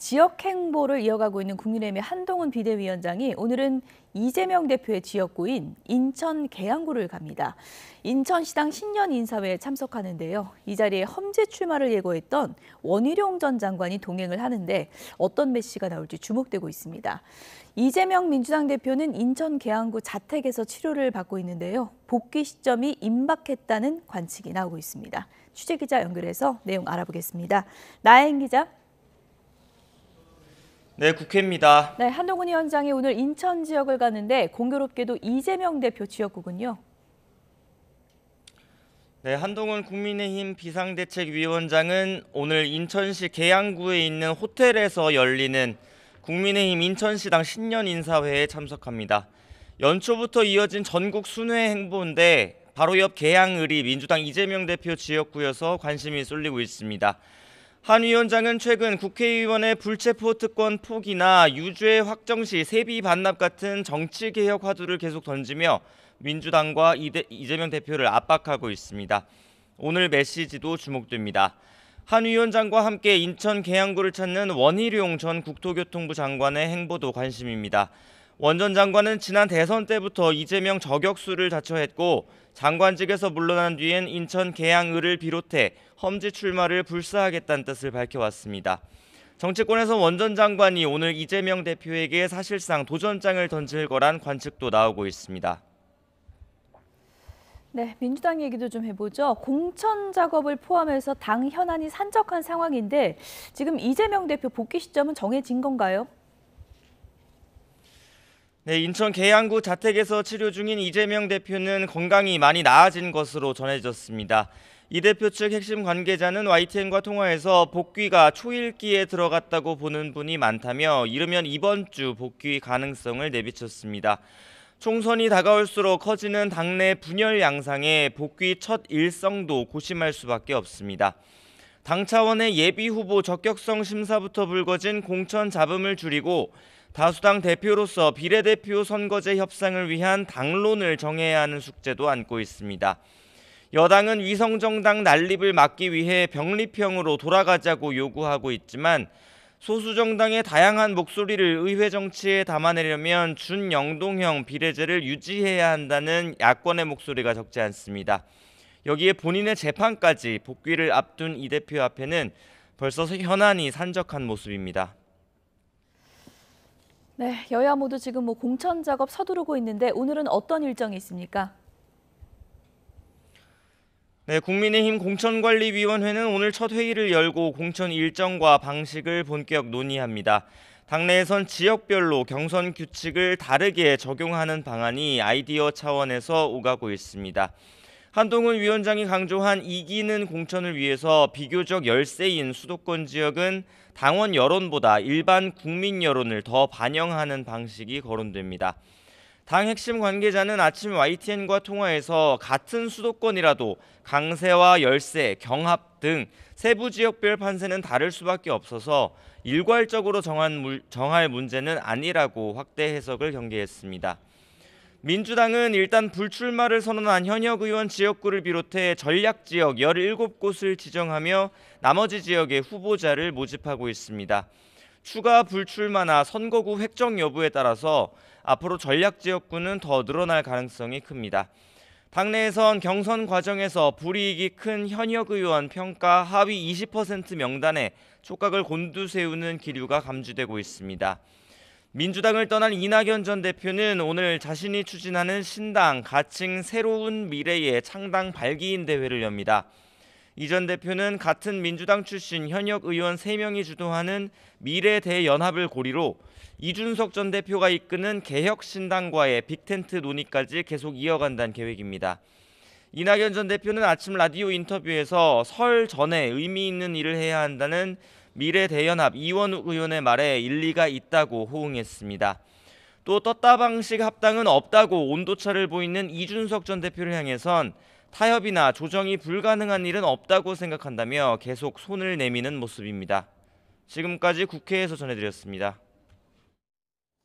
지역 행보를 이어가고 있는 국민의힘의 한동훈 비대위원장이 오늘은 이재명 대표의 지역구인 인천 계양구를 갑니다. 인천시당 신년 인사회에 참석하는데요. 이 자리에 험지 출마를 예고했던 원희룡 전 장관이 동행을 하는데 어떤 메시지가 나올지 주목되고 있습니다. 이재명 민주당 대표는 인천 계양구 자택에서 치료를 받고 있는데요. 복귀 시점이 임박했다는 관측이 나오고 있습니다. 취재기자 연결해서 내용 알아보겠습니다. 나혜인 기자. 네, 국회입니다. 네, 한동훈 위원장이 오늘 인천 지역을 가는데 공교롭게도 이재명 대표 지역구군요. 네, 한동훈 국민의힘 비상대책위원장은 오늘 인천시 계양구에 있는 호텔에서 열리는 국민의힘 인천시당 신년 인사회에 참석합니다. 연초부터 이어진 전국 순회 행보인데 바로 옆 계양을이 민주당 이재명 대표 지역구여서 관심이 쏠리고 있습니다. 한 위원장은 최근 국회의원의 불체포 특권 포기나 유죄 확정 시 세비 반납 같은 정치개혁 화두를 계속 던지며 민주당과 이재명 대표를 압박하고 있습니다. 오늘 메시지도 주목됩니다. 한 위원장과 함께 인천 계양구를 찾는 원희룡 전 국토교통부 장관의 행보도 관심입니다. 원 전 장관은 지난 대선 때부터 이재명 저격수를 자처했고 장관직에서 물러난 뒤엔 인천 계양을을 비롯해 험지 출마를 불사하겠다는 뜻을 밝혀왔습니다. 정치권에서 원 전 장관이 오늘 이재명 대표에게 사실상 도전장을 던질 거란 관측도 나오고 있습니다. 네, 민주당 얘기도 좀 해보죠. 공천 작업을 포함해서 당 현안이 산적한 상황인데 지금 이재명 대표 복귀 시점은 정해진 건가요? 네, 인천 계양구 자택에서 치료 중인 이재명 대표는 건강이 많이 나아진 것으로 전해졌습니다. 이 대표 측 핵심 관계자는 YTN과 통화에서 복귀가 초읽기에 들어갔다고 보는 분이 많다며 이르면 이번 주 복귀 가능성을 내비쳤습니다. 총선이 다가올수록 커지는 당내 분열 양상에 복귀 첫 일성도 고심할 수밖에 없습니다. 당 차원의 예비 후보 적격성 심사부터 불거진 공천 잡음을 줄이고 다수당 대표로서 비례대표 선거제 협상을 위한 당론을 정해야 하는 숙제도 안고 있습니다. 여당은 위성정당 난립을 막기 위해 병립형으로 돌아가자고 요구하고 있지만 소수 정당의 다양한 목소리를 의회 정치에 담아내려면 준영동형 비례제를 유지해야 한다는 야권의 목소리가 적지 않습니다. 여기에 본인의 재판까지 복귀를 앞둔 이 대표 앞에는 벌써 현안이 산적한 모습입니다. 네, 여야 모두 지금 공천 작업 서두르고 있는데 오늘은 어떤 일정이 있습니까? 네, 국민의힘 공천관리위원회는 오늘 첫 회의를 열고 공천 일정과 방식을 본격 논의합니다. 당내에선 지역별로 경선 규칙을 다르게 적용하는 방안이 아이디어 차원에서 오가고 있습니다. 한동훈 위원장이 강조한 이기는 공천을 위해서 비교적 열세인 수도권 지역은 당원 여론보다 일반 국민 여론을 더 반영하는 방식이 거론됩니다. 당 핵심 관계자는 아침 YTN과 통화에서 같은 수도권이라도 강세와 열세, 경합 등 세부 지역별 판세는 다를 수밖에 없어서 일괄적으로 정할 문제는 아니라고 확대 해석을 경계했습니다. 민주당은 일단 불출마를 선언한 현역 의원 지역구를 비롯해 전략지역 17곳을 지정하며 나머지 지역의 후보자를 모집하고 있습니다. 추가 불출마나 선거구 획정 여부에 따라서 앞으로 전략지역구는 더 늘어날 가능성이 큽니다. 당내에선 경선 과정에서 불이익이 큰 현역 의원 평가 하위 20% 명단에 촉각을 곤두세우는 기류가 감지되고 있습니다. 민주당을 떠난 이낙연 전 대표는 오늘 자신이 추진하는 신당 가칭 새로운 미래의 창당 발기인 대회를 엽니다. 이 전 대표는 같은 민주당 출신 현역 의원 3명이 주도하는 미래대연합을 고리로 이준석 전 대표가 이끄는 개혁신당과의 빅텐트 논의까지 계속 이어간다는 계획입니다. 이낙연 전 대표는 아침 라디오 인터뷰에서 설 전에 의미 있는 일을 해야 한다는 미래대연합 이원욱 의원의 말에 일리가 있다고 호응했습니다. 또 떴다 방식 합당은 없다고 온도차를 보이는 이준석 전 대표를 향해선 타협이나 조정이 불가능한 일은 없다고 생각한다며 계속 손을 내미는 모습입니다. 지금까지 국회에서 전해드렸습니다.